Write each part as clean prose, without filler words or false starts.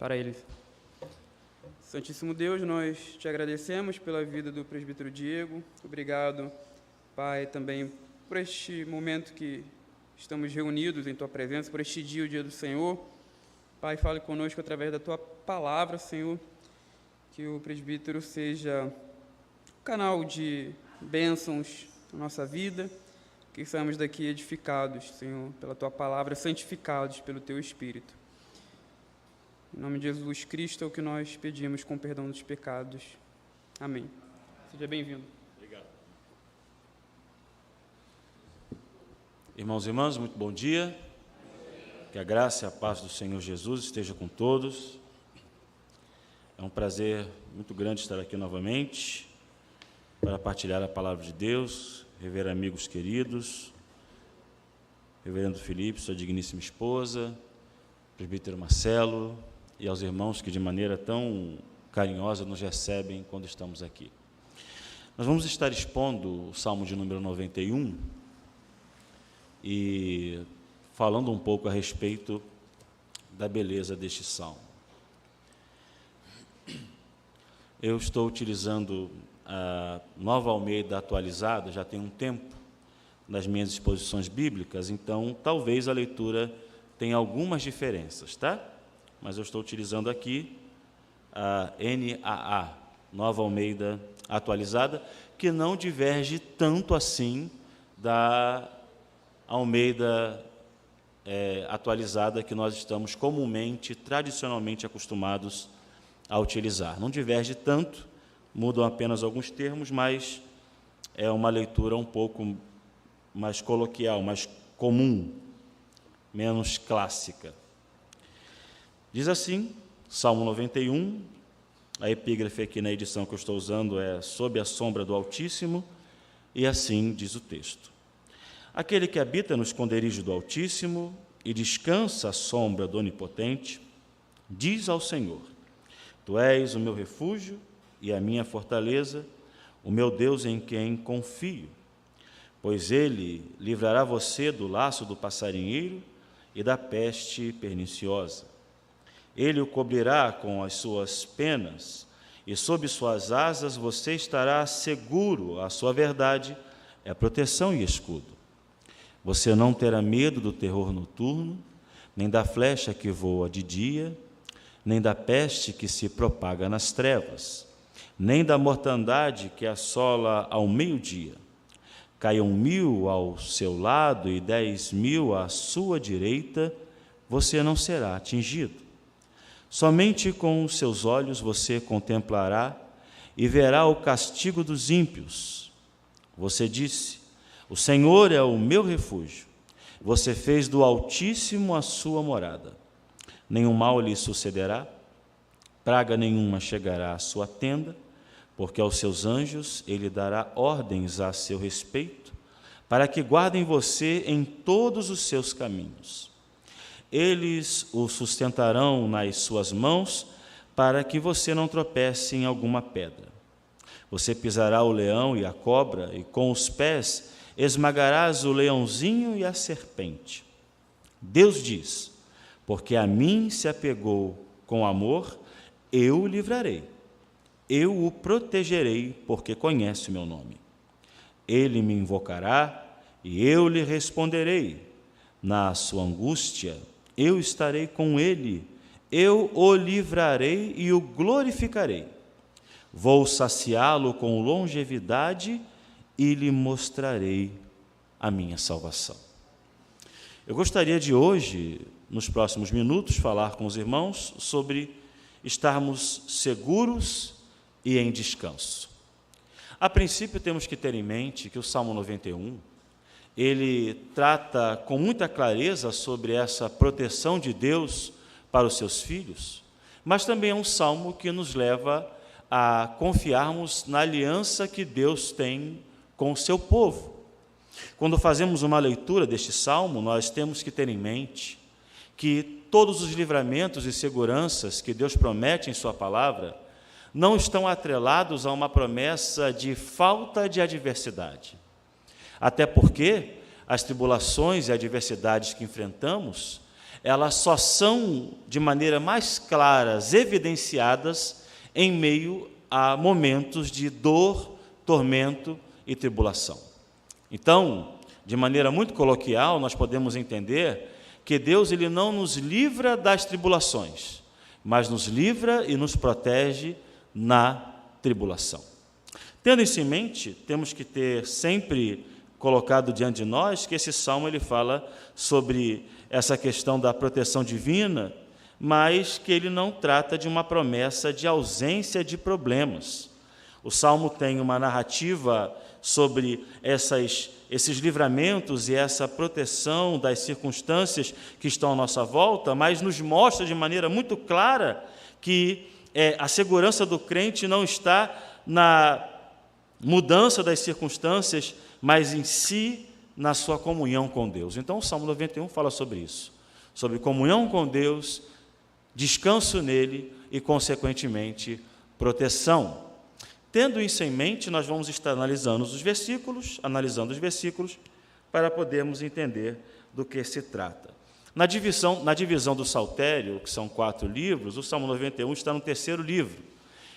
para ele. Santíssimo Deus, nós te agradecemos pela vida do presbítero Diego. Obrigado, Pai, também por este momento que estamos reunidos em Tua presença, por este dia, o dia do Senhor. Pai, fale conosco através da Tua palavra, Senhor, que o presbítero seja um canal de bênçãos na nossa vida, que saímos daqui edificados, Senhor, pela Tua palavra, santificados pelo Teu Espírito. Em nome de Jesus Cristo é o que nós pedimos com perdão dos pecados. Amém. Seja bem-vindo. Obrigado. Irmãos e irmãs, muito bom dia. Que a graça e a paz do Senhor Jesus esteja com todos. É um prazer muito grande estar aqui novamente para partilhar a palavra de Deus, rever amigos queridos, reverendo Felipe, sua digníssima esposa, presbítero Marcelo e aos irmãos que de maneira tão carinhosa nos recebem quando estamos aqui. Nós vamos estar expondo o Salmo de número 91 e falando um pouco a respeito da beleza deste Salmo. Eu estou utilizando a Nova Almeida atualizada, já tem um tempo, nas minhas exposições bíblicas, então talvez a leitura tenha algumas diferenças, tá? Mas eu estou utilizando aqui a NAA, Nova Almeida atualizada, que não diverge tanto assim da Almeida atualizada que nós estamos comumente, tradicionalmente acostumados a utilizar. Não diverge tanto, mudam apenas alguns termos, mas é uma leitura um pouco mais coloquial, mais comum, menos clássica. Diz assim, Salmo 91, a epígrafe aqui na edição que eu estou usando é sob a sombra do Altíssimo, e assim diz o texto. Aquele que habita no esconderijo do Altíssimo e descansa à sombra do Onipotente, diz ao Senhor: Tu és o meu refúgio e a minha fortaleza, o meu Deus em quem confio. Pois ele livrará você do laço do passarinheiro e da peste perniciosa. Ele o cobrirá com as suas penas, e sob suas asas você estará seguro. A sua verdade é proteção e escudo. Você não terá medo do terror noturno, nem da flecha que voa de dia, nem da peste que se propaga nas trevas, nem da mortandade que assola ao meio-dia. Caiam 1000 ao seu lado e 10.000 à sua direita, você não será atingido. Somente com os seus olhos você contemplará e verá o castigo dos ímpios. Você disse: o Senhor é o meu refúgio. Você fez do Altíssimo a sua morada. Nenhum mal lhe sucederá, praga nenhuma chegará à sua tenda, porque aos seus anjos ele dará ordens a seu respeito, para que guardem você em todos os seus caminhos. Eles o sustentarão nas suas mãos, para que você não tropece em alguma pedra. Você pisará o leão e a cobra, e com os pés esmagarás o leãozinho e a serpente. Deus diz: porque a mim se apegou com amor, eu o livrarei. Eu o protegerei, porque conhece o meu nome. Ele me invocará, e eu lhe responderei. Na sua angústia, eu estarei com ele. Eu o livrarei e o glorificarei. Vou saciá-lo com longevidade e lhe mostrarei a minha salvação. Eu gostaria de hoje, nos próximos minutos, falar com os irmãos sobre estarmos seguros e em descanso. A princípio, temos que ter em mente que o Salmo 91, ele trata com muita clareza sobre essa proteção de Deus para os seus filhos, mas também é um salmo que nos leva a confiarmos na aliança que Deus tem com o seu povo. Quando fazemos uma leitura deste salmo, nós temos que ter em mente que todos os livramentos e seguranças que Deus promete em sua palavra não estão atrelados a uma promessa de falta de adversidade. Até porque as tribulações e adversidades que enfrentamos, elas só são de maneira mais clara evidenciadas em meio a momentos de dor, tormento e tribulação. Então, de maneira muito coloquial, nós podemos entender que Deus ele não nos livra das tribulações, mas nos livra e nos protege na tribulação. Tendo isso em mente, temos que ter sempre colocado diante de nós que esse salmo ele fala sobre essa questão da proteção divina, mas que ele não trata de uma promessa de ausência de problemas. O salmo tem uma narrativa sobre esses livramentos e essa proteção das circunstâncias que estão à nossa volta, mas nos mostra de maneira muito clara que a segurança do crente não está na mudança das circunstâncias, mas em si, na sua comunhão com Deus. Então, o Salmo 91 fala sobre isso, sobre comunhão com Deus, descanso nele e, consequentemente, proteção. Tendo isso em mente, nós vamos estar analisando os versículos, para podermos entender do que se trata. Na divisão do Saltério, que são 4 livros, o Salmo 91 está no 3º livro.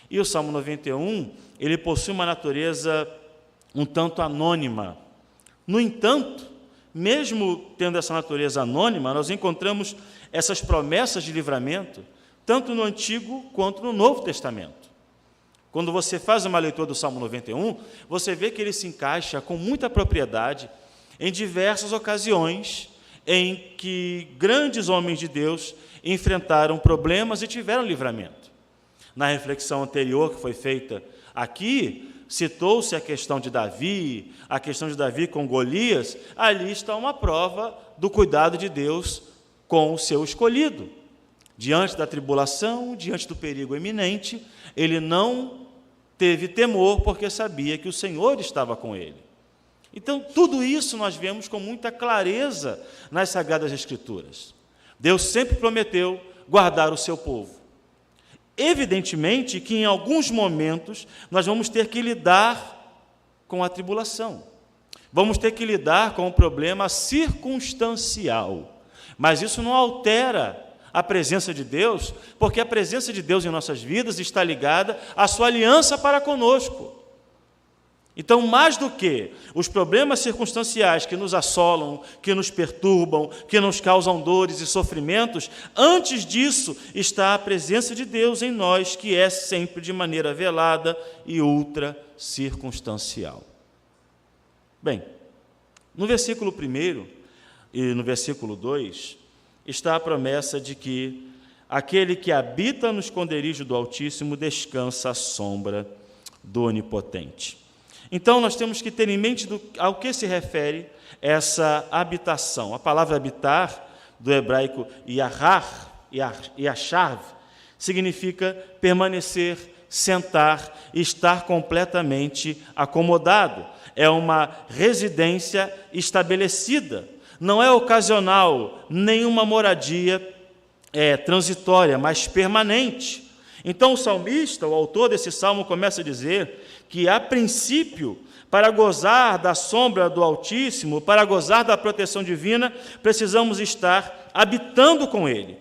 E o Salmo 91, ele possui uma natureza um tanto anônima. No entanto, mesmo tendo essa natureza anônima, nós encontramos essas promessas de livramento, tanto no Antigo quanto no Novo Testamento. Quando você faz uma leitura do Salmo 91, você vê que ele se encaixa com muita propriedade em diversas ocasiões em que grandes homens de Deus enfrentaram problemas e tiveram livramento. Na reflexão anterior que foi feita aqui, citou-se a questão de Davi com Golias. Ali está uma prova do cuidado de Deus com o seu escolhido. Diante da tribulação, diante do perigo iminente, ele não teve temor, porque sabia que o Senhor estava com ele. Então, tudo isso nós vemos com muita clareza nas Sagradas Escrituras. Deus sempre prometeu guardar o seu povo. Evidentemente que em alguns momentos nós vamos ter que lidar com a tribulação. Vamos ter que lidar com o problema circunstancial. Mas isso não altera a presença de Deus, porque a presença de Deus em nossas vidas está ligada à sua aliança para conosco. Então, mais do que os problemas circunstanciais que nos assolam, que nos perturbam, que nos causam dores e sofrimentos, antes disso está a presença de Deus em nós, que é sempre de maneira velada e ultra circunstancial. Bem, no versículo 1 e no versículo 2, está a promessa de que aquele que habita no esconderijo do Altíssimo descansa à sombra do Onipotente. Então, nós temos que ter em mente ao que se refere essa habitação. A palavra habitar, do hebraico yashav, significa permanecer, sentar e estar completamente acomodado. É uma residência estabelecida. Não é ocasional, nenhuma moradia transitória, mas permanente. Então, o salmista, o autor desse salmo, começa a dizer que, a princípio, para gozar da sombra do Altíssimo, para gozar da proteção divina, precisamos estar habitando com Ele.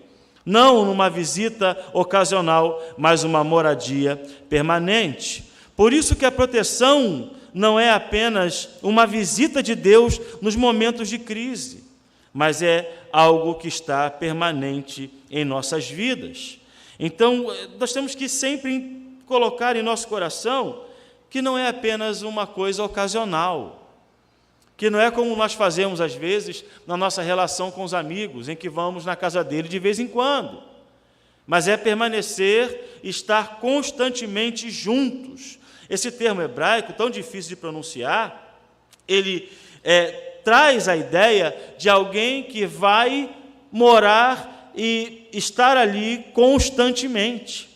Não numa visita ocasional, mas uma moradia permanente. Por isso que a proteção não é apenas uma visita de Deus nos momentos de crise, mas é algo que está permanente em nossas vidas. Então, nós temos que sempre colocar em nosso coração que não é apenas uma coisa ocasional, que não é como nós fazemos, às vezes, na nossa relação com os amigos, em que vamos na casa dele de vez em quando, mas é permanecer, estar constantemente juntos. Esse termo hebraico, tão difícil de pronunciar, ele traz a ideia de alguém que vai morar e estar ali constantemente.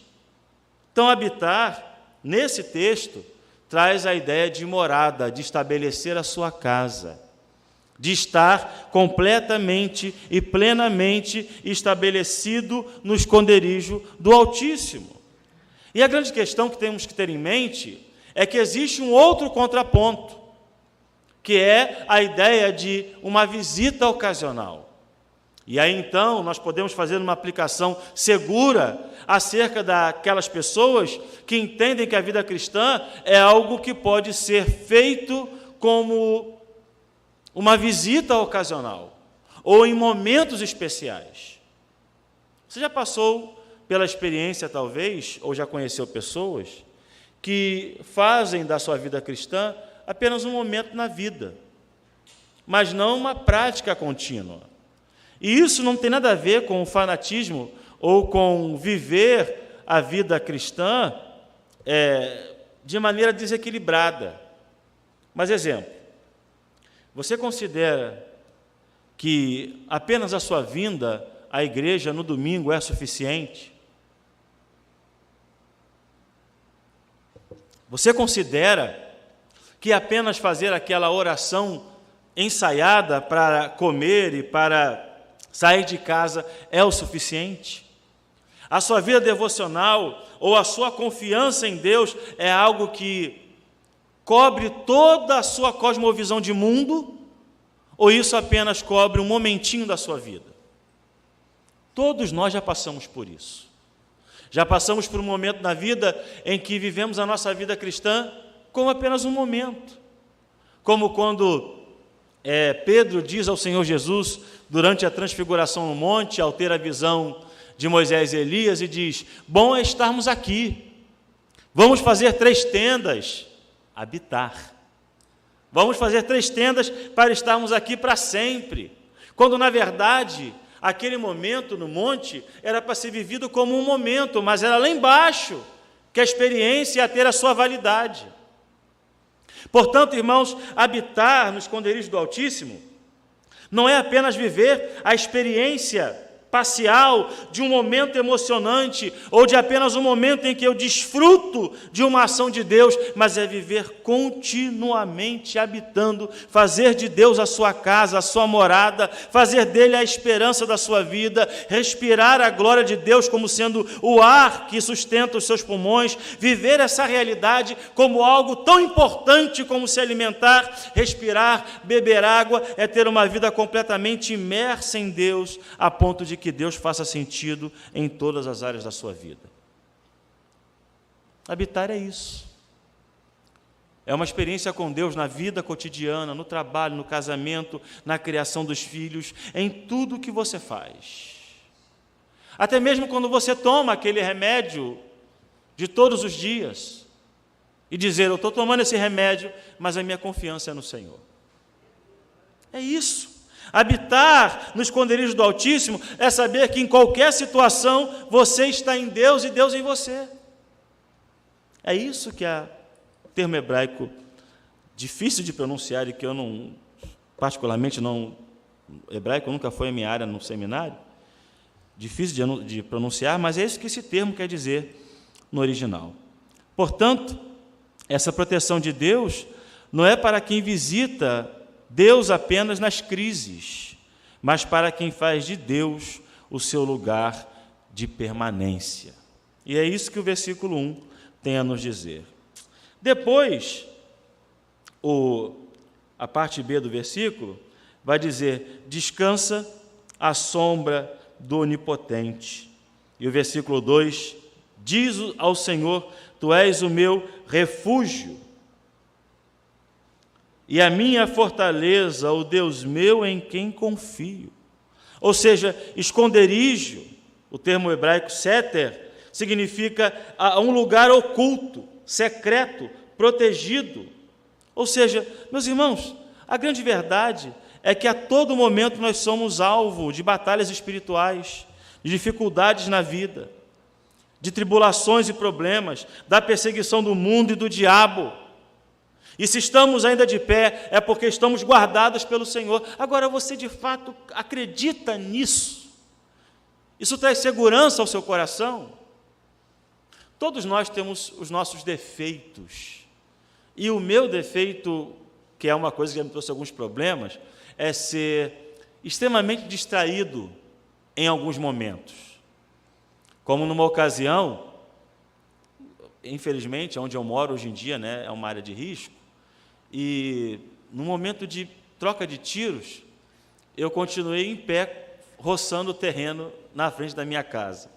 Então, habitar, nesse texto, traz a ideia de morada, de estabelecer a sua casa, de estar completamente e plenamente estabelecido no esconderijo do Altíssimo. E a grande questão que temos que ter em mente é que existe um outro contraponto, que é a ideia de uma visita ocasional. E aí, então, nós podemos fazer uma aplicação segura acerca daquelas pessoas que entendem que a vida cristã é algo que pode ser feito como uma visita ocasional ou em momentos especiais. Você já passou pela experiência, talvez, ou já conheceu pessoas que fazem da sua vida cristã apenas um momento na vida, mas não uma prática contínua. E isso não tem nada a ver com o fanatismo ou com viver a vida cristã de maneira desequilibrada. Mas, exemplo, você considera que apenas a sua vinda à igreja no domingo é suficiente? Você considera que apenas fazer aquela oração ensaiada para comer e para sair de casa é o suficiente? A sua vida devocional ou a sua confiança em Deus é algo que cobre toda a sua cosmovisão de mundo? Ou isso apenas cobre um momentinho da sua vida? Todos nós já passamos por isso. Já passamos por um momento na vida em que vivemos a nossa vida cristã como apenas um momento. Como quando Pedro diz ao Senhor Jesus, durante a transfiguração no monte, ao ter a visão de Moisés e Elias, e diz: bom é estarmos aqui, vamos fazer 3 tendas, habitar. Vamos fazer 3 tendas para estarmos aqui para sempre. Quando, na verdade, aquele momento no monte era para ser vivido como um momento, mas era lá embaixo que a experiência ia ter a sua validade. Portanto, irmãos, habitar no esconderijo do Altíssimo não é apenas viver a experiência parcial de um momento emocionante ou de apenas um momento em que eu desfruto de uma ação de Deus, mas é viver continuamente habitando, fazer de Deus a sua casa, a sua morada, fazer dele a esperança da sua vida, respirar a glória de Deus como sendo o ar que sustenta os seus pulmões, viver essa realidade como algo tão importante como se alimentar, respirar, beber água, é ter uma vida completamente imersa em Deus, a ponto de que Deus faça sentido em todas as áreas da sua vida. Habitar é isso. É uma experiência com Deus na vida cotidiana, no trabalho, no casamento, na criação dos filhos, em tudo que você faz. Até mesmo quando você toma aquele remédio de todos os dias e dizer: eu estou tomando esse remédio, mas a minha confiança é no Senhor. É isso. Habitar no esconderijo do Altíssimo é saber que em qualquer situação você está em Deus e Deus em você. É isso que é o termo hebraico difícil de pronunciar e que eu não, particularmente não, hebraico nunca foi a minha área no seminário, difícil de pronunciar, mas é isso que esse termo quer dizer no original. Portanto, essa proteção de Deus não é para quem visita Deus apenas nas crises, mas para quem faz de Deus o seu lugar de permanência. E é isso que o versículo 1 tem a nos dizer. Depois, a parte B do versículo vai dizer: descansa à sombra do Onipotente. E o versículo 2 diz ao Senhor: tu és o meu refúgio e a minha fortaleza, o Deus meu em quem confio. Ou seja, esconderijo, o termo hebraico seter, significa um lugar oculto, secreto, protegido. Ou seja, meus irmãos, a grande verdade é que a todo momento nós somos alvo de batalhas espirituais, de dificuldades na vida, de tribulações e problemas, da perseguição do mundo e do diabo. E se estamos ainda de pé, é porque estamos guardados pelo Senhor. Agora, você de fato acredita nisso? Isso traz segurança ao seu coração? Todos nós temos os nossos defeitos. E o meu defeito, que é uma coisa que já me trouxe alguns problemas, é ser extremamente distraído em alguns momentos. Como numa ocasião, infelizmente, onde eu moro hoje em dia, é uma área de risco, e no momento de troca de tiros, eu continuei em pé, roçando o terreno na frente da minha casa.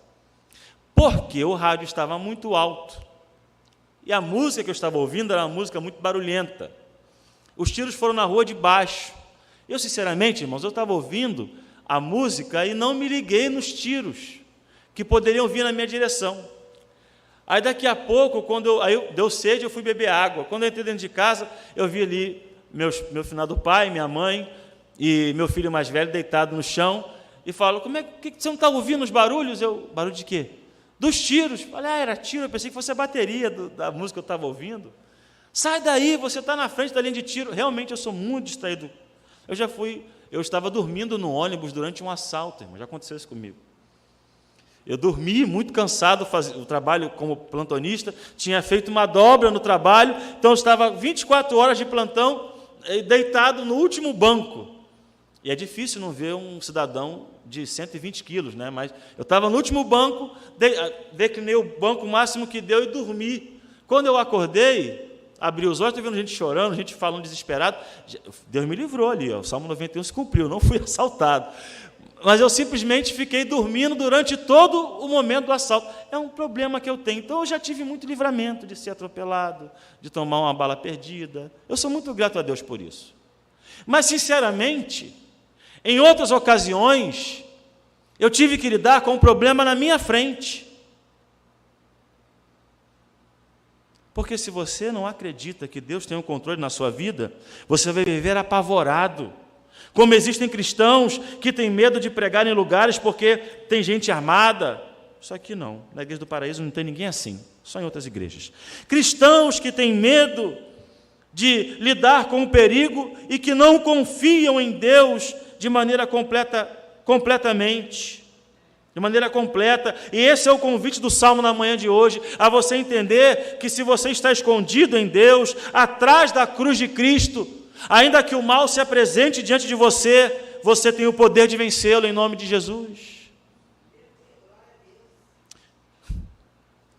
Porque o rádio estava muito alto. E a música que eu estava ouvindo era uma música muito barulhenta. Os tiros foram na rua de baixo. Eu, sinceramente, irmãos, eu estava ouvindo a música e não me liguei nos tiros que poderiam vir na minha direção. Aí, daqui a pouco, deu sede, eu fui beber água. Quando eu entrei dentro de casa, eu vi ali meu finado pai, minha mãe e meu filho mais velho deitado no chão e falo, que você não está ouvindo os barulhos? Barulho de quê? Dos tiros. Falei, era tiro, eu pensei que fosse a bateria da música que eu estava ouvindo. Sai daí, você está na frente da linha de tiro. Realmente, eu sou muito distraído. Eu estava dormindo no ônibus durante um assalto, irmão, já aconteceu isso comigo. Eu dormi muito cansado, o trabalho como plantonista, tinha feito uma dobra no trabalho, então eu estava 24 horas de plantão, deitado no último banco. E é difícil não ver um cidadão de 120 quilos, né? Mas eu estava no último banco, declinei o banco o máximo que deu e dormi. Quando eu acordei, abri os olhos, estou vendo gente chorando, gente falando desesperado. Deus me livrou ali, ó, o Salmo 91 se cumpriu, não fui assaltado. Mas eu simplesmente fiquei dormindo durante todo o momento do assalto. É um problema que eu tenho. Então, eu já tive muito livramento de ser atropelado, de tomar uma bala perdida. Eu sou muito grato a Deus por isso. Mas, sinceramente, em outras ocasiões, eu tive que lidar com um problema na minha frente. Porque se você não acredita que Deus tem um controle na sua vida, você vai viver apavorado. Como existem cristãos que têm medo de pregar em lugares porque tem gente armada. Isso aqui não. Na Igreja do Paraíso não tem ninguém assim. Só em outras igrejas. Cristãos que têm medo de lidar com o perigo e que não confiam em Deus de maneira completamente. De maneira completa. E esse é o convite do Salmo na manhã de hoje, a você entender que se você está escondido em Deus, atrás da cruz de Cristo, ainda que o mal se apresente diante de você, você tem o poder de vencê-lo em nome de Jesus.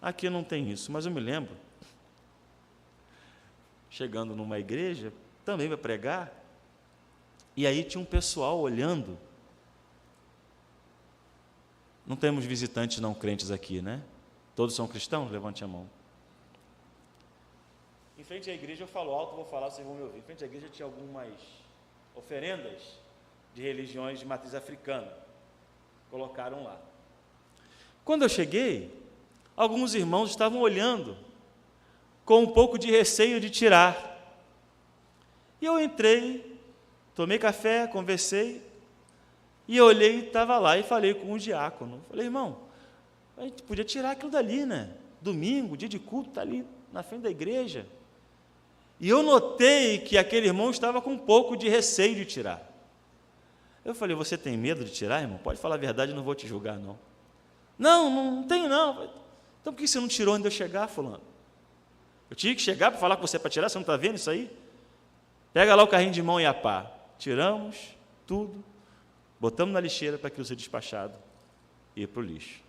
Aqui não tem isso, mas eu me lembro, chegando numa igreja, também para pregar, e aí tinha um pessoal olhando. Não temos visitantes não crentes aqui, né? Todos são cristãos? Levante a mão. Em frente à igreja, eu falo alto, vou falar, vocês vão me ouvir. Em frente à igreja tinha algumas oferendas de religiões de matriz africana. Colocaram lá. Quando eu cheguei, alguns irmãos estavam olhando, com um pouco de receio de tirar. E eu entrei, tomei café, conversei, e eu olhei e estava lá e falei com o diácono. Falei, irmão, a gente podia tirar aquilo dali, né? Domingo, dia de culto, está ali na frente da igreja. E eu notei que aquele irmão estava com um pouco de receio de tirar. Eu falei, você tem medo de tirar, irmão? Pode falar a verdade, eu não vou te julgar, não. Não tenho, não. Então, por que você não tirou onde eu chegar, fulano? Eu tinha que chegar para falar com você para tirar, você não está vendo isso aí? Pega lá o carrinho de mão e a pá. Tiramos tudo, botamos na lixeira para aquilo ser despachado e ir para o lixo.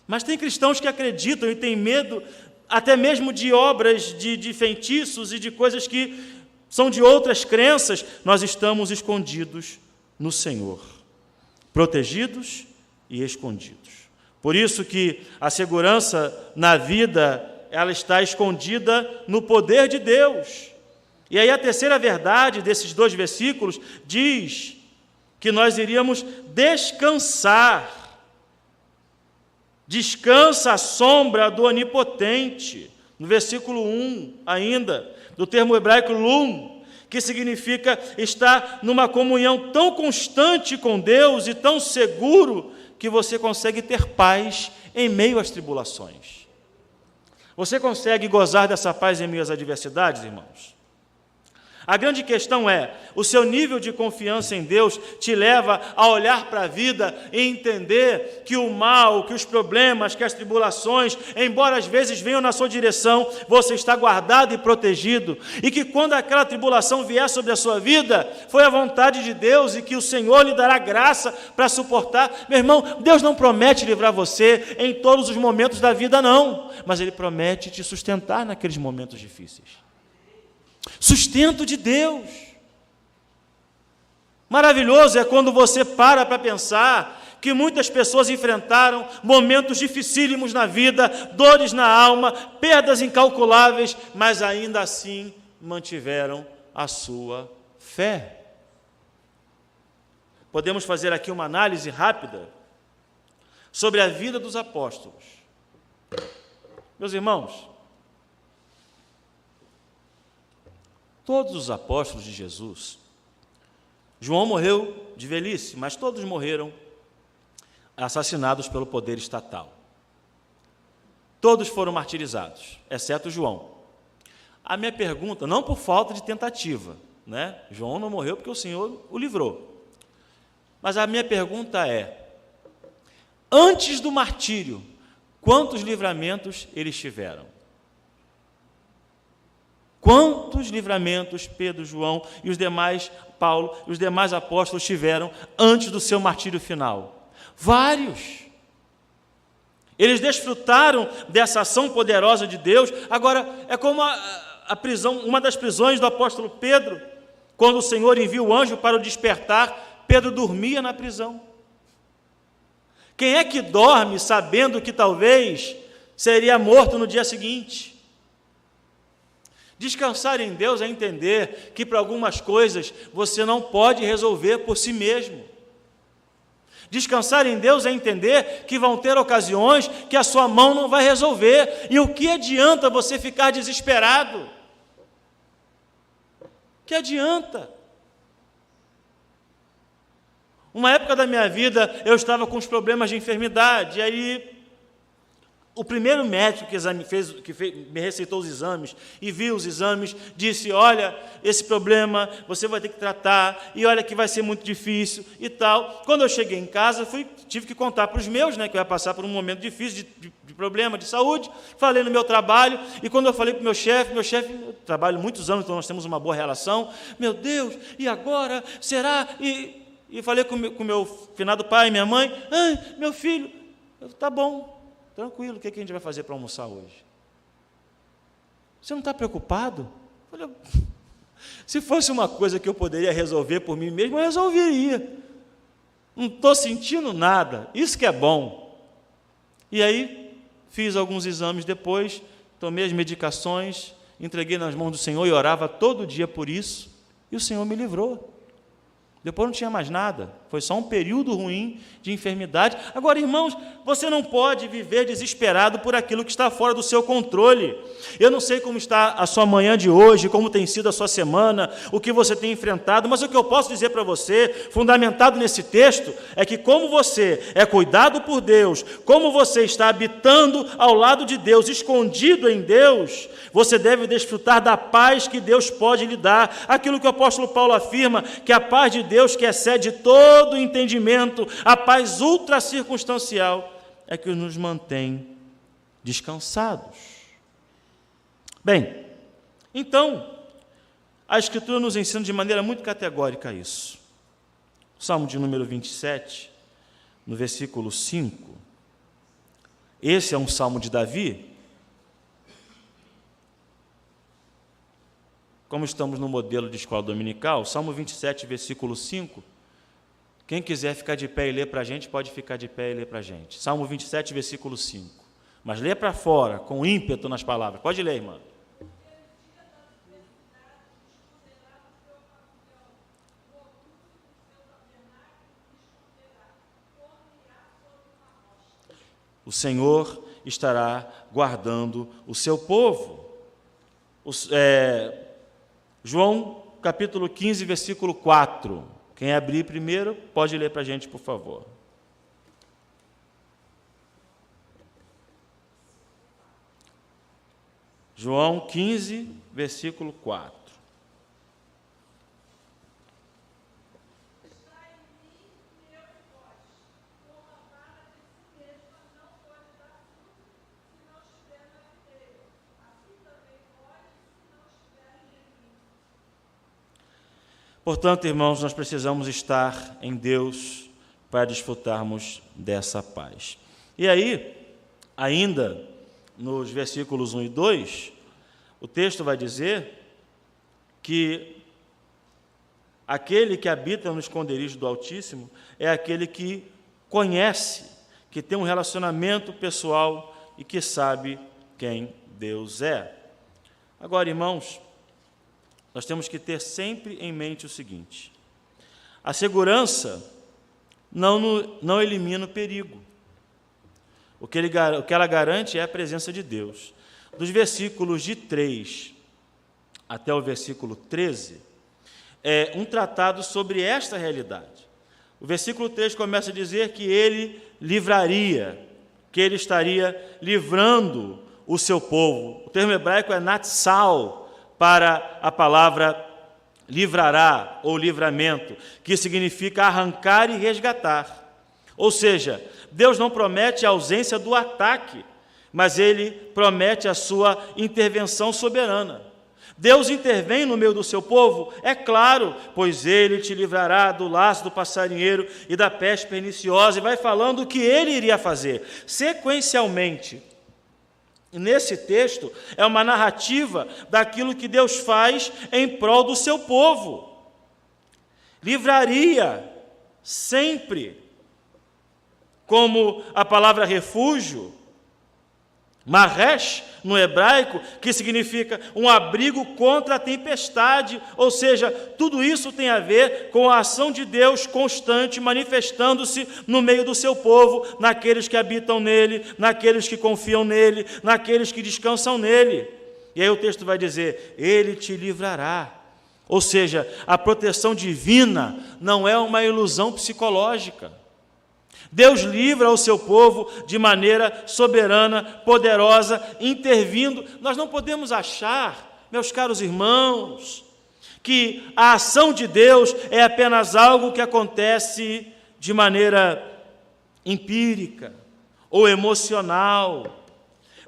Mas tem cristãos que acreditam e têm medo até mesmo de obras de feitiços e de coisas que são de outras crenças. Nós estamos escondidos no Senhor, protegidos e escondidos. Por isso que a segurança na vida, ela está escondida no poder de Deus. E aí a terceira verdade desses 2 versículos diz que nós iríamos descansar. Descansa à sombra do Onipotente. No versículo 1 ainda, do termo hebraico lum, que significa estar numa comunhão tão constante com Deus e tão seguro que você consegue ter paz em meio às tribulações. Você consegue gozar dessa paz em meio às adversidades, irmãos? A grande questão é, o seu nível de confiança em Deus te leva a olhar para a vida e entender que o mal, que os problemas, que as tribulações, embora às vezes venham na sua direção, você está guardado e protegido, e que quando aquela tribulação vier sobre a sua vida, foi a vontade de Deus e que o Senhor lhe dará graça para suportar. Meu irmão, Deus não promete livrar você em todos os momentos da vida, não, mas Ele promete te sustentar naqueles momentos difíceis. Sustento de Deus. Maravilhoso é quando você para pensar que muitas pessoas enfrentaram momentos dificílimos na vida, dores na alma, perdas incalculáveis, mas ainda assim mantiveram a sua fé. Podemos fazer aqui uma análise rápida sobre a vida dos apóstolos. Meus irmãos, todos os apóstolos de Jesus, João morreu de velhice, mas todos morreram assassinados pelo poder estatal. Todos foram martirizados, exceto João. A minha pergunta, não por falta de tentativa, né? João não morreu porque o Senhor o livrou. Mas a minha pergunta é, antes do martírio, quantos livramentos eles tiveram? Quantos livramentos Pedro, João e os demais, Paulo e os demais apóstolos tiveram antes do seu martírio final? Vários. Eles desfrutaram dessa ação poderosa de Deus. Agora, é como a prisão, uma das prisões do apóstolo Pedro, quando o Senhor envia o anjo para o despertar, Pedro dormia na prisão. Quem é que dorme sabendo que talvez seria morto no dia seguinte? Descansar em Deus é entender que para algumas coisas você não pode resolver por si mesmo. Descansar em Deus é entender que vão ter ocasiões que a sua mão não vai resolver. E o que adianta você ficar desesperado? Que adianta? Uma época da minha vida, eu estava com os problemas de enfermidade, e aí o primeiro médico que me receitou os exames e viu os exames, disse, olha, esse problema você vai ter que tratar, e olha que vai ser muito difícil e tal. Quando eu cheguei em casa, tive que contar para os meus, né, que eu ia passar por um momento difícil de problema de saúde, falei no meu trabalho, e quando eu falei para o meu chefe, eu trabalho muitos anos, então nós temos uma boa relação, meu Deus, e agora, será? E falei com o meu finado pai e minha mãe, meu filho, tá bom, tranquilo, o que a gente vai fazer para almoçar hoje? Você não está preocupado? Eu falei, se fosse uma coisa que eu poderia resolver por mim mesmo, eu resolveria. Não estou sentindo nada, isso que é bom. E aí, fiz alguns exames depois, tomei as medicações, entreguei nas mãos do Senhor e orava todo dia por isso, e o Senhor me livrou. Depois não tinha mais nada, foi só um período ruim de enfermidade. Agora, irmãos, você não pode viver desesperado por aquilo que está fora do seu controle. Eu não sei como está a sua manhã de hoje, como tem sido a sua semana, o que você tem enfrentado, mas o que eu posso dizer para você, fundamentado nesse texto, é que como você é cuidado por Deus, como você está habitando ao lado de Deus, escondido em Deus, você deve desfrutar da paz que Deus pode lhe dar. Aquilo que o apóstolo Paulo afirma, que a paz de Deus que excede todo entendimento, a paz ultracircunstancial, é que nos mantém descansados. Bem, então, a Escritura nos ensina de maneira muito categórica isso. O Salmo de número 27, no versículo 5, esse é um salmo de Davi. Como estamos no modelo de escola dominical, Salmo 27, versículo 5, quem quiser ficar de pé e ler para a gente, pode ficar de pé e ler para a gente. Salmo 27, versículo 5. Mas lê para fora, com ímpeto nas palavras. Pode ler, irmã. O Senhor estará guardando o seu povo. João, capítulo 15, versículo 4. Quem abrir primeiro, pode ler para a gente, por favor. João 15, versículo 4. Portanto, irmãos, nós precisamos estar em Deus para desfrutarmos dessa paz. E aí, ainda nos versículos 1 e 2, o texto vai dizer que aquele que habita no esconderijo do Altíssimo é aquele que conhece, que tem um relacionamento pessoal e que sabe quem Deus é. Agora, irmãos, nós temos que ter sempre em mente o seguinte: a segurança não elimina o perigo. O que ela garante é a presença de Deus. Dos versículos de 3 até o versículo 13, é um tratado sobre esta realidade. O versículo 3 começa a dizer que ele livraria, que ele estaria livrando o seu povo. O termo hebraico é natsal, para a palavra livrará ou livramento, que significa arrancar e resgatar. Ou seja, Deus não promete a ausência do ataque, mas Ele promete a sua intervenção soberana. Deus intervém no meio do seu povo? É claro, pois Ele te livrará do laço do passarinheiro e da peste perniciosa, e vai falando o que Ele iria fazer. Sequencialmente, nesse texto, é uma narrativa daquilo que Deus faz em prol do seu povo. Livraria sempre, como a palavra refúgio, Maresh, no hebraico, que significa um abrigo contra a tempestade, ou seja, tudo isso tem a ver com a ação de Deus constante, manifestando-se no meio do seu povo, naqueles que habitam nele, naqueles que confiam nele, naqueles que descansam nele. E aí o texto vai dizer: Ele te livrará. Ou seja, a proteção divina não é uma ilusão psicológica. Deus livra o seu povo de maneira soberana, poderosa, intervindo. Nós não podemos achar, meus caros irmãos, que a ação de Deus é apenas algo que acontece de maneira empírica ou emocional.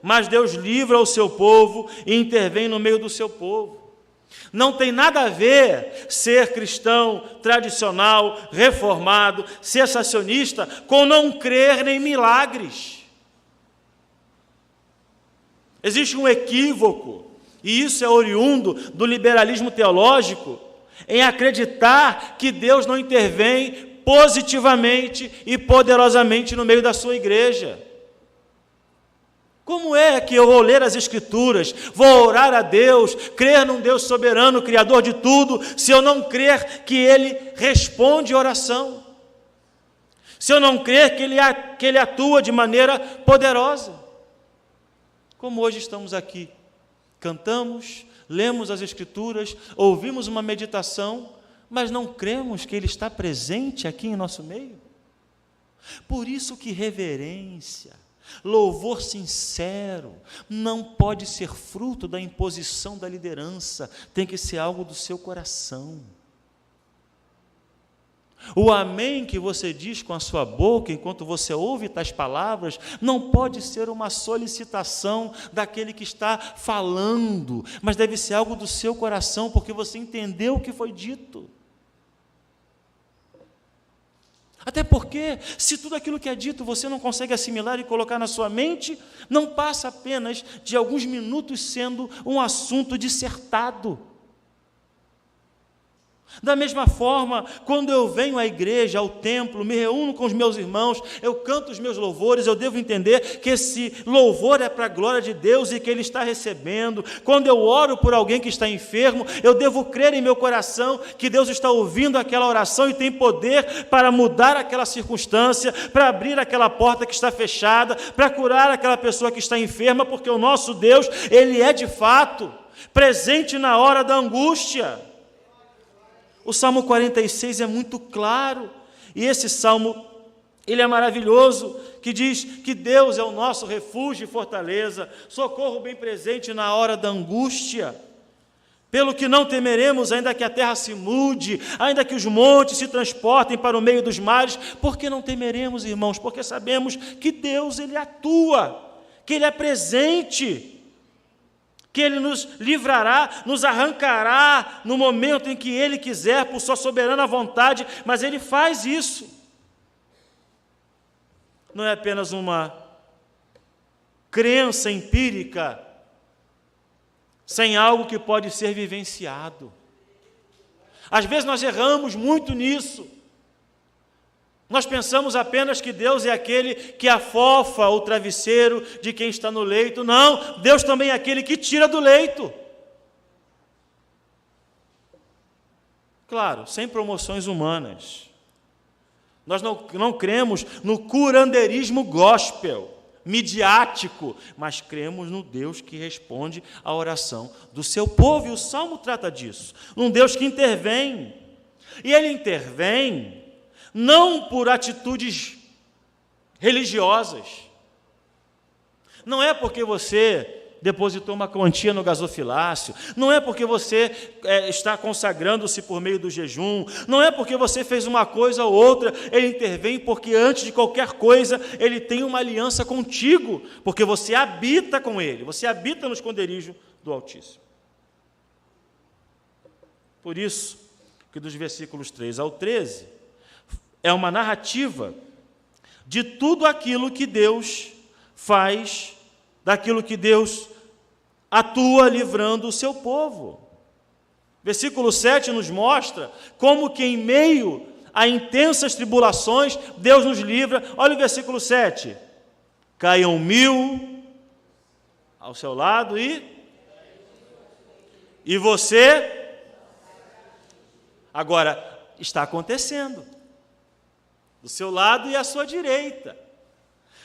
Mas Deus livra o seu povo e intervém no meio do seu povo. Não tem nada a ver ser cristão tradicional, reformado, cessacionista, com não crer em milagres. Existe um equívoco, e isso é oriundo do liberalismo teológico, em acreditar que Deus não intervém positivamente e poderosamente no meio da sua igreja. Como é que eu vou ler as Escrituras, vou orar a Deus, crer num Deus soberano, Criador de tudo, se eu não crer que Ele responde oração? Se eu não crer que Ele atua de maneira poderosa? Como hoje estamos aqui, cantamos, lemos as Escrituras, ouvimos uma meditação, mas não cremos que Ele está presente aqui em nosso meio? Por isso que reverência, louvor sincero não pode ser fruto da imposição da liderança, tem que ser algo do seu coração. O amém que você diz com a sua boca enquanto você ouve tais palavras não pode ser uma solicitação daquele que está falando, mas deve ser algo do seu coração, porque você entendeu o que foi dito. Até porque, se tudo aquilo que é dito você não consegue assimilar e colocar na sua mente, não passa apenas de alguns minutos sendo um assunto dissertado. Da mesma forma, quando eu venho à igreja, ao templo, me reúno com os meus irmãos, eu canto os meus louvores, eu devo entender que esse louvor é para a glória de Deus e que Ele está recebendo. Quando eu oro por alguém que está enfermo, eu devo crer em meu coração que Deus está ouvindo aquela oração e tem poder para mudar aquela circunstância, para abrir aquela porta que está fechada, para curar aquela pessoa que está enferma, porque o nosso Deus, Ele é de fato presente na hora da angústia. O Salmo 46 é muito claro, e esse Salmo, ele é maravilhoso, que diz que Deus é o nosso refúgio e fortaleza, socorro bem presente na hora da angústia. Pelo que não temeremos, ainda que a terra se mude, ainda que os montes se transportem para o meio dos mares. Por que não temeremos, irmãos? Porque sabemos que Deus, Ele atua, que Ele é presente, que Ele nos livrará, nos arrancará no momento em que Ele quiser, por sua soberana vontade, mas Ele faz isso. Não é apenas uma crença empírica, sem algo que pode ser vivenciado. Às vezes nós erramos muito nisso. Nós pensamos apenas que Deus é aquele que afofa o travesseiro de quem está no leito. Não, Deus também é aquele que tira do leito. Claro, sem promoções humanas. Nós não cremos no curandeirismo gospel, midiático, mas cremos no Deus que responde à oração do seu povo, e o Salmo trata disso. Um Deus que intervém, e Ele intervém não por atitudes religiosas. Não é porque você depositou uma quantia no gasofilácio, não é porque você está consagrando-se por meio do jejum, não é porque você fez uma coisa ou outra. Ele intervém porque antes de qualquer coisa Ele tem uma aliança contigo, porque você habita com Ele, você habita no esconderijo do Altíssimo. Por isso que dos versículos 3 ao 13 é uma narrativa de tudo aquilo que Deus faz, daquilo que Deus atua livrando o seu povo. Versículo 7 nos mostra como que em meio a intensas tribulações, Deus nos livra. Olha o versículo 7. Caiam 1000 ao seu lado e você... Agora, está acontecendo. Do seu lado e à sua direita.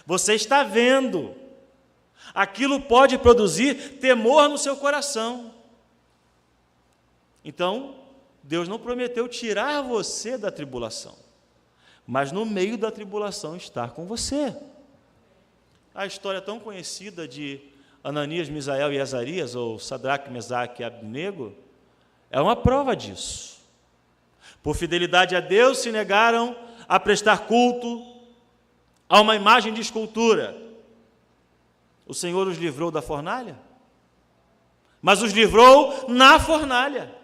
Você está vendo. Aquilo pode produzir temor no seu coração. Então, Deus não prometeu tirar você da tribulação, mas no meio da tribulação estar com você. A história tão conhecida de Ananias, Misael e Azarias, ou Sadraque, Mesaque e Abednego, é uma prova disso. Por fidelidade a Deus, se negaram a prestar culto a uma imagem de escultura. O Senhor os livrou da fornalha, mas os livrou na fornalha.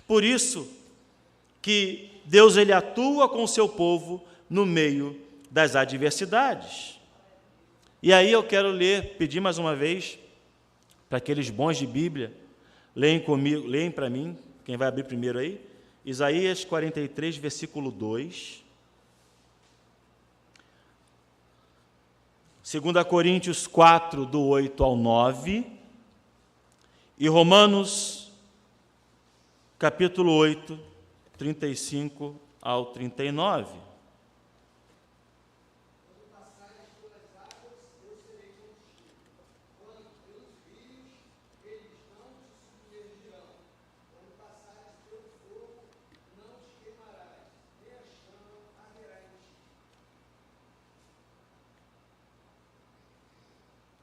Por isso que Deus ele atua com o seu povo no meio das adversidades. E aí eu quero pedir mais uma vez para aqueles bons de Bíblia, leem comigo, leem para mim, quem vai abrir primeiro aí, Isaías 43, versículo 2. 2 Coríntios 4, do 8 ao 9, e Romanos, capítulo 8, 35 ao 39.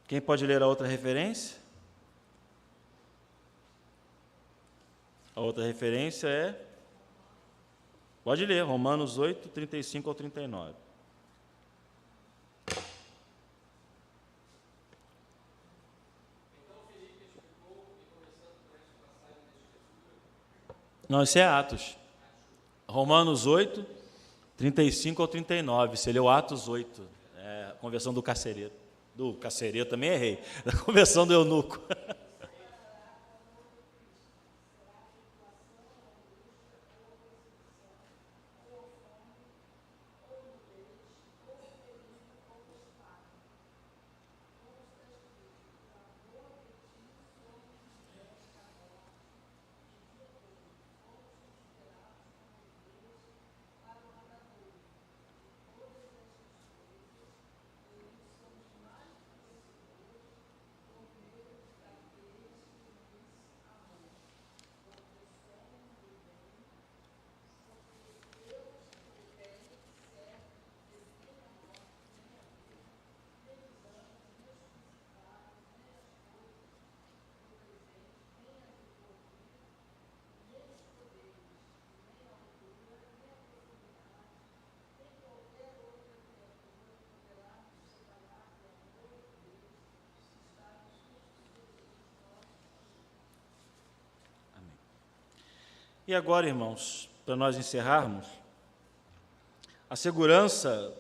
Quem pode ler a outra referência? A outra referência é... Pode ler, Romanos 8, 35 ao 39. Não, isso é Atos. Romanos 8, 35 ao 39. Você leu Atos 8, a conversão do carcereiro. Do carcereiro, também errei. Da conversão do eunuco. E agora, irmãos, para nós encerrarmos, a segurança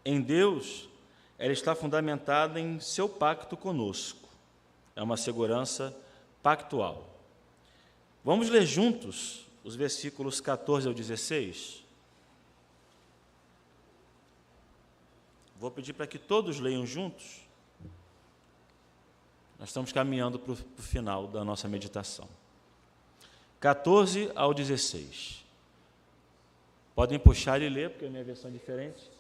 em Deus, ela está fundamentada em seu pacto conosco. É uma segurança pactual. Vamos ler juntos os versículos 14 ao 16? Vou pedir para que todos leiam juntos. Nós estamos caminhando para o final da nossa meditação. 14 ao 16. Podem puxar e ler, porque a minha versão é diferente.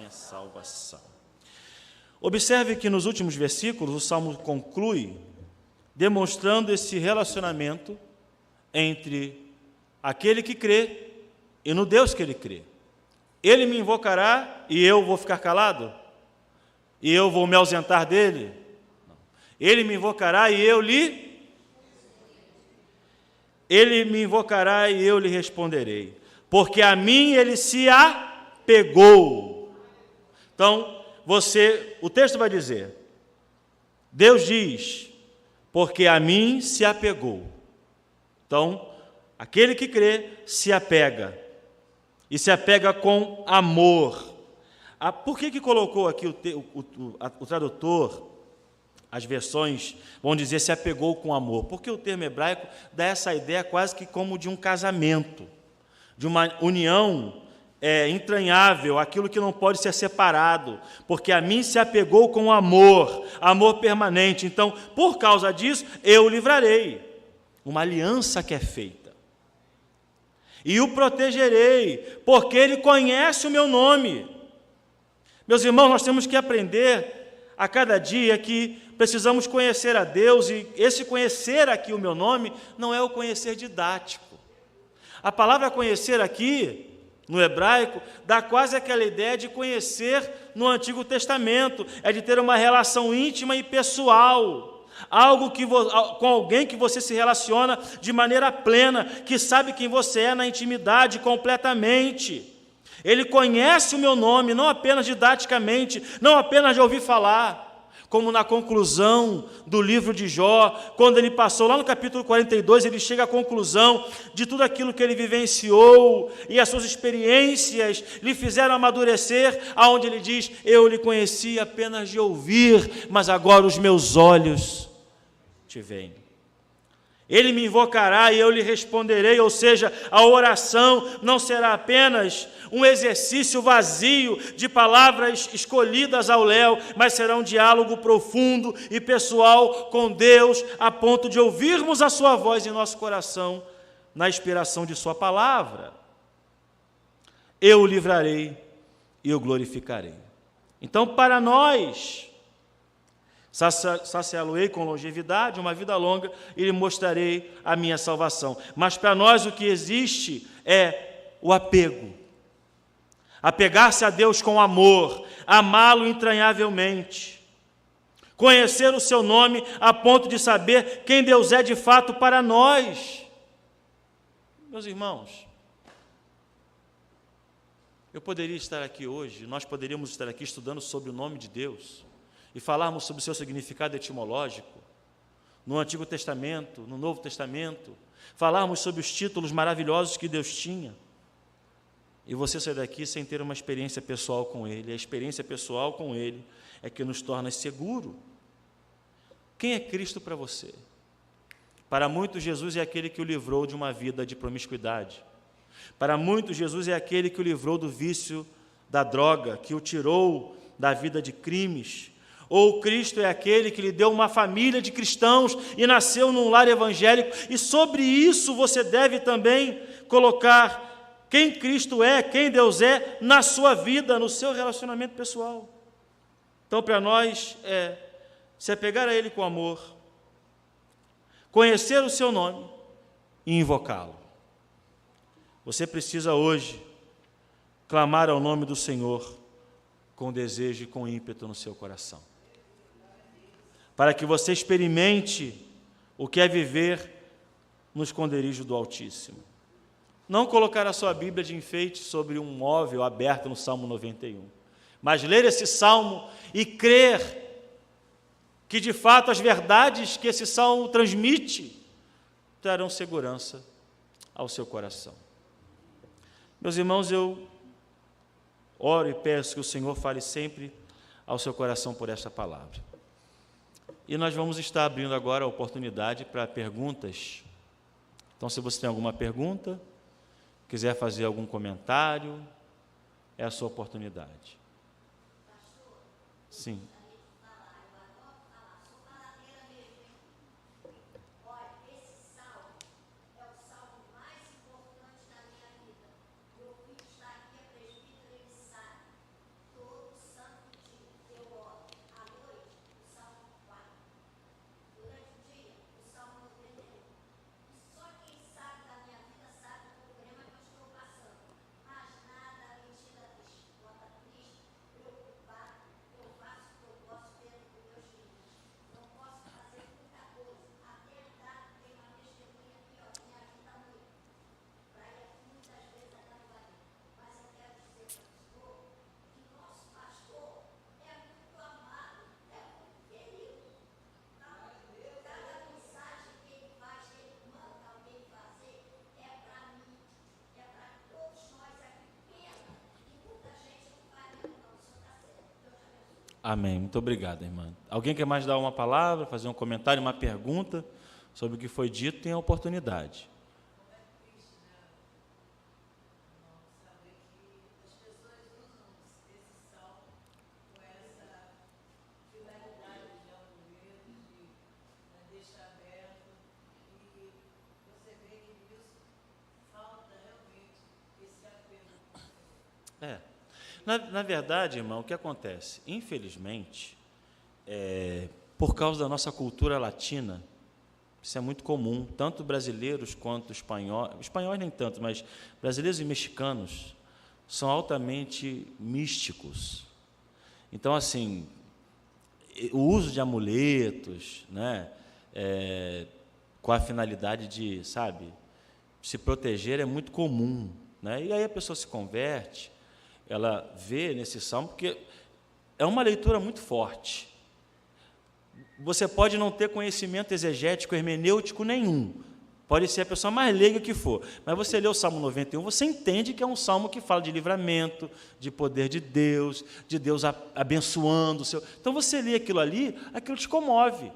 Salvação. Observe que nos últimos versículos o Salmo conclui demonstrando esse relacionamento entre aquele que crê e no Deus que ele crê. Ele me invocará e eu vou ficar calado? E eu vou me ausentar dele? Não. Ele me invocará e Ele me invocará e eu lhe responderei, porque a mim ele se apegou. Então, o texto vai dizer, Deus diz, porque a mim se apegou. Então, aquele que crê se apega, e se apega com amor. Por que colocou aqui o tradutor, as versões vão dizer se apegou com amor? Porque o termo hebraico dá essa ideia quase que como de um casamento, de uma união entranhável, aquilo que não pode ser separado, porque a mim se apegou com amor permanente. Então, por causa disso, eu o livrarei. Uma aliança que é feita. E o protegerei, porque ele conhece o meu nome. Meus irmãos, nós temos que aprender a cada dia que precisamos conhecer a Deus, e esse conhecer aqui o meu nome não é o conhecer didático. A palavra conhecer aqui, no hebraico, dá quase aquela ideia de conhecer no Antigo Testamento, é de ter uma relação íntima e pessoal, algo com alguém que você se relaciona de maneira plena, que sabe quem você é na intimidade completamente. Ele conhece o meu nome, não apenas didaticamente, não apenas de ouvir falar, como na conclusão do livro de Jó, quando ele passou lá no capítulo 42, ele chega à conclusão de tudo aquilo que ele vivenciou, e as suas experiências lhe fizeram amadurecer, aonde ele diz, eu lhe conheci apenas de ouvir, mas agora os meus olhos te veem. Ele me invocará e eu lhe responderei, ou seja, a oração não será apenas um exercício vazio de palavras escolhidas ao léu, mas será um diálogo profundo e pessoal com Deus, a ponto de ouvirmos a sua voz em nosso coração, na inspiração de sua palavra. Eu o livrarei e o glorificarei. Então, para nós, saciá-lo-ei com longevidade, uma vida longa, e lhe mostrarei a minha salvação. Mas para nós o que existe é o apego. Apegar-se a Deus com amor, amá-lo entranhavelmente, conhecer o seu nome a ponto de saber quem Deus é de fato para nós. Meus irmãos, eu poderia estar aqui hoje, nós poderíamos estar aqui estudando sobre o nome de Deus, e falarmos sobre o seu significado etimológico, no Antigo Testamento, no Novo Testamento, falarmos sobre os títulos maravilhosos que Deus tinha, e você sair daqui sem ter uma experiência pessoal com Ele. A experiência pessoal com Ele é que nos torna seguro. Quem é Cristo para você? Para muitos, Jesus é aquele que o livrou de uma vida de promiscuidade. Para muitos, Jesus é aquele que o livrou do vício da droga, que o tirou da vida de crimes. Ou Cristo é aquele que lhe deu uma família de cristãos e nasceu num lar evangélico, e sobre isso você deve também colocar quem Cristo é, quem Deus é, na sua vida, no seu relacionamento pessoal. Então, para nós, se apegar a Ele com amor, conhecer o seu nome e invocá-lo. Você precisa hoje clamar ao nome do Senhor com desejo e com ímpeto no seu coração, para que você experimente o que é viver no esconderijo do Altíssimo. Não colocar a sua Bíblia de enfeite sobre um móvel aberto no Salmo 91, mas ler esse Salmo e crer que de fato as verdades que esse salmo transmite trarão segurança ao seu coração. Meus irmãos, eu oro e peço que o Senhor fale sempre ao seu coração por esta palavra. E nós vamos estar abrindo agora a oportunidade para perguntas. Então, se você tem alguma pergunta, quiser fazer algum comentário, é a sua oportunidade. Sim. Amém. Muito obrigado, irmã. Alguém quer mais dar uma palavra, fazer um comentário, uma pergunta sobre o que foi dito? Tem a oportunidade. Na verdade, irmão, o que acontece? Infelizmente, por causa da nossa cultura latina, isso é muito comum, tanto brasileiros quanto espanhóis nem tanto, mas brasileiros e mexicanos são altamente místicos. Então, assim, o uso de amuletos, né, com a finalidade de, se proteger é muito comum, né? E aí a pessoa se converte, ela vê nesse salmo, porque é uma leitura muito forte. Você pode não ter conhecimento exegético, hermenêutico nenhum, pode ser a pessoa mais leiga que for, mas você lê o Salmo 91, você entende que é um salmo que fala de livramento, de poder de Deus abençoando o seu. Então você lê aquilo ali, aquilo te comove,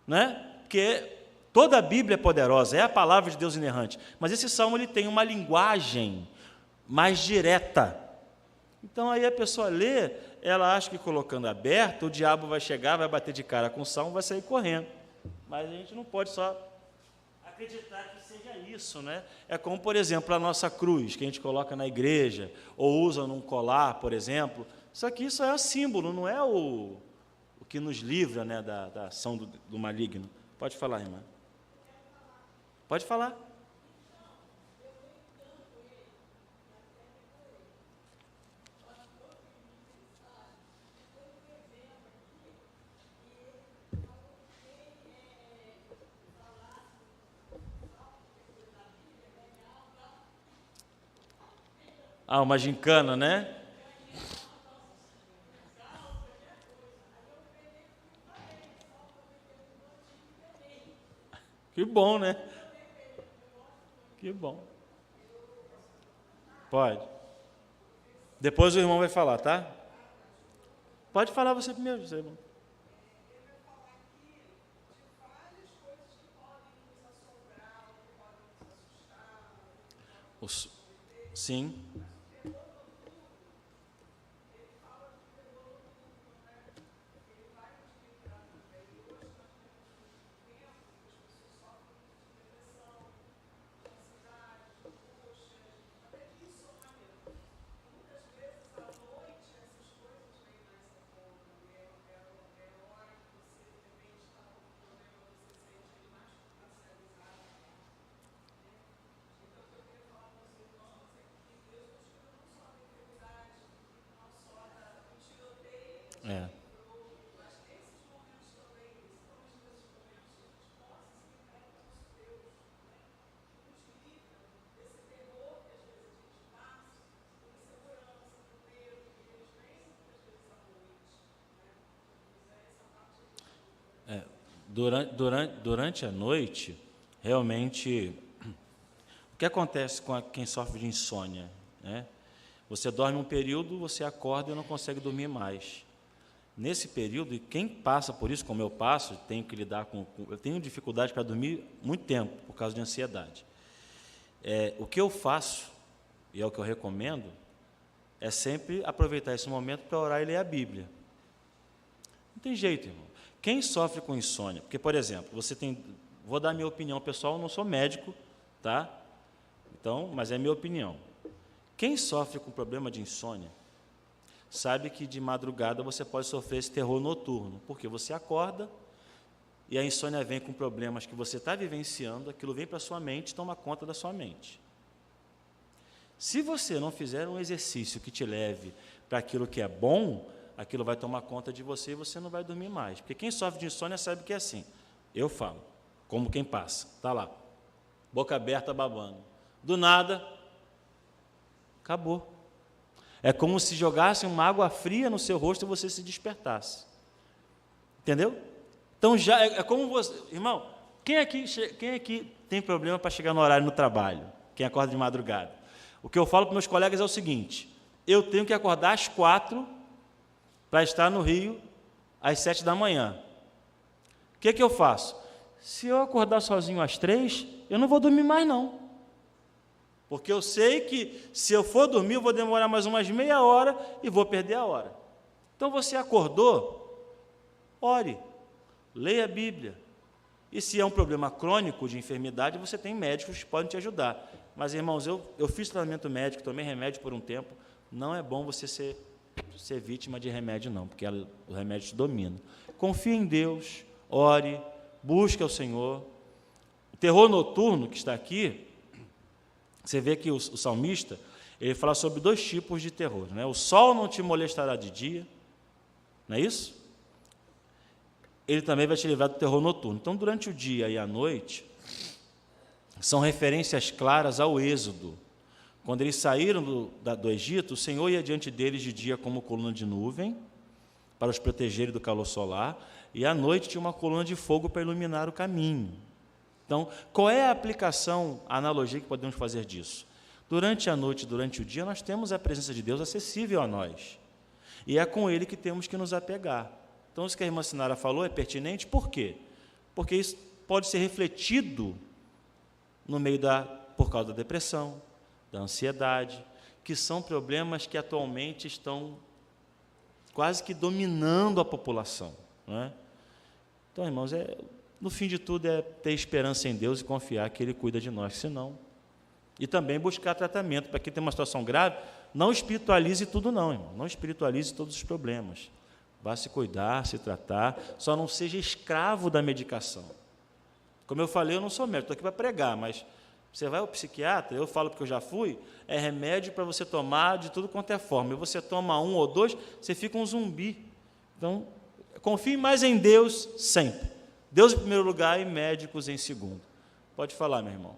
né? Porque toda a Bíblia é poderosa, é a palavra de Deus inerrante, mas esse salmo ele tem uma linguagem mais direta. Então, aí a pessoa lê, ela acha que colocando aberto, o diabo vai chegar, vai bater de cara com o salmo, vai sair correndo. Mas a gente não pode só acreditar que seja isso, né? É como, por exemplo, a nossa cruz, que a gente coloca na igreja, ou usa num colar, por exemplo. Isso é símbolo, não é o que nos livra, né, da ação do maligno. Pode falar, irmã. Pode falar. Uma gincana, né? Que bom, né? Que bom. Pode. Depois o irmão vai falar, tá? Pode falar você primeiro, você, irmão. Sim. Durante a noite, realmente, o que acontece com quem sofre de insônia, né? Você dorme um período, você acorda e não consegue dormir mais. Nesse período, e quem passa por isso, como eu passo, tenho que lidar eu tenho dificuldade para dormir muito tempo, por causa de ansiedade. O que eu faço, e é o que eu recomendo, é sempre aproveitar esse momento para orar e ler a Bíblia. Não tem jeito, irmão. Quem sofre com insônia, porque, por exemplo, vou dar minha opinião pessoal, eu não sou médico, tá? Então, mas é minha opinião. Quem sofre com problema de insônia, sabe que de madrugada você pode sofrer esse terror noturno, porque você acorda e a insônia vem com problemas que você está vivenciando, aquilo vem para a sua mente, toma conta da sua mente. Se você não fizer um exercício que te leve para aquilo que é bom, aquilo vai tomar conta de você e você não vai dormir mais. Porque quem sofre de insônia sabe que é assim. Eu falo, como quem passa, está lá, boca aberta, babando. Do nada, acabou. É como se jogassem uma água fria no seu rosto e você se despertasse. Entendeu? Então, já é como você... Irmão, quem aqui tem problema para chegar no horário no trabalho? Quem acorda de madrugada? O que eu falo para meus colegas é o seguinte: eu tenho que acordar às 4 para estar no Rio às 7 da manhã. O que eu faço? Se eu acordar sozinho às 3, eu não vou dormir mais, não. Porque eu sei que, se eu for dormir, eu vou demorar mais umas meia hora e vou perder a hora. Então, você acordou, ore, leia a Bíblia. E se é um problema crônico de enfermidade, você tem médicos que podem te ajudar. Mas, irmãos, eu fiz tratamento médico, tomei remédio por um tempo. Não é bom você ser vítima de remédio, não, porque o remédio te domina. Confie em Deus, ore, busque ao Senhor. O terror noturno que está aqui, você vê que o salmista, ele fala sobre 2 tipos de terror, né? O sol não te molestará de dia, não é isso? Ele também vai te livrar do terror noturno. Então, durante o dia e a noite, são referências claras ao Êxodo. Quando eles saíram do Egito, o Senhor ia diante deles de dia como coluna de nuvem, para os protegerem do calor solar, e à noite tinha uma coluna de fogo para iluminar o caminho. Então, qual é a aplicação, a analogia que podemos fazer disso? Durante a noite, durante o dia, nós temos a presença de Deus acessível a nós. E é com Ele que temos que nos apegar. Então, isso que a irmã Sinara falou é pertinente, por quê? Porque isso pode ser refletido por causa da depressão, da ansiedade, que são problemas que atualmente estão quase que dominando a população, não é? Então, irmãos, no fim de tudo é ter esperança em Deus e confiar que Ele cuida de nós, senão... E também buscar tratamento, para quem tem uma situação grave, não espiritualize tudo não, irmão, não espiritualize todos os problemas. Vá se cuidar, se tratar, só não seja escravo da medicação. Como eu falei, eu não sou médico, estou aqui para pregar, mas você vai ao psiquiatra, eu falo porque eu já fui, é remédio para você tomar de tudo quanto é forma. E você toma 1 ou 2, você fica um zumbi. Então, confie mais em Deus sempre. Deus em primeiro lugar e médicos em segundo. Pode falar, meu irmão.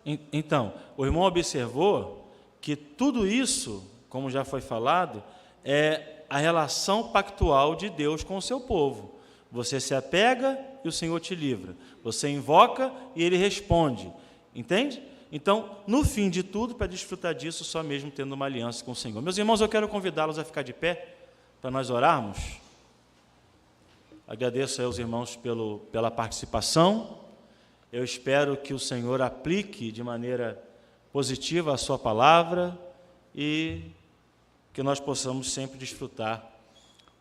Então, o irmão observou que tudo isso, como já foi falado, é a relação pactual de Deus com o seu povo. Você se apega e o Senhor te livra. Você invoca e Ele responde. Entende? Então, no fim de tudo, para desfrutar disso, só mesmo tendo uma aliança com o Senhor. Meus irmãos, eu quero convidá-los a ficar de pé, para nós orarmos. Agradeço aos irmãos pela participação. Eu espero que o Senhor aplique de maneira positiva a sua palavra e que nós possamos sempre desfrutar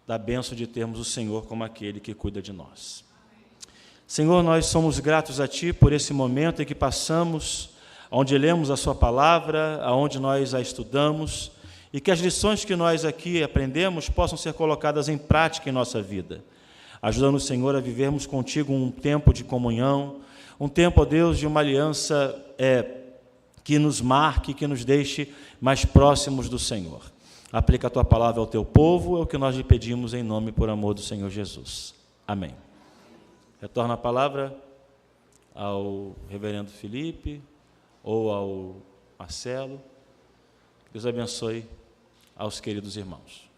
da bênção de termos o Senhor como aquele que cuida de nós. Senhor, nós somos gratos a Ti por esse momento em que passamos, onde lemos a Sua palavra, aonde nós a estudamos, e que as lições que nós aqui aprendemos possam ser colocadas em prática em nossa vida. Ajuda-nos, Senhor, a vivermos contigo um tempo de comunhão, um tempo, ó Deus, de uma aliança que nos marque, que nos deixe mais próximos do Senhor. Aplica a Tua palavra ao Teu povo, é o que nós lhe pedimos em nome e por amor do Senhor Jesus. Amém. Retorno a palavra ao reverendo Felipe ou ao Marcelo. Deus abençoe aos queridos irmãos.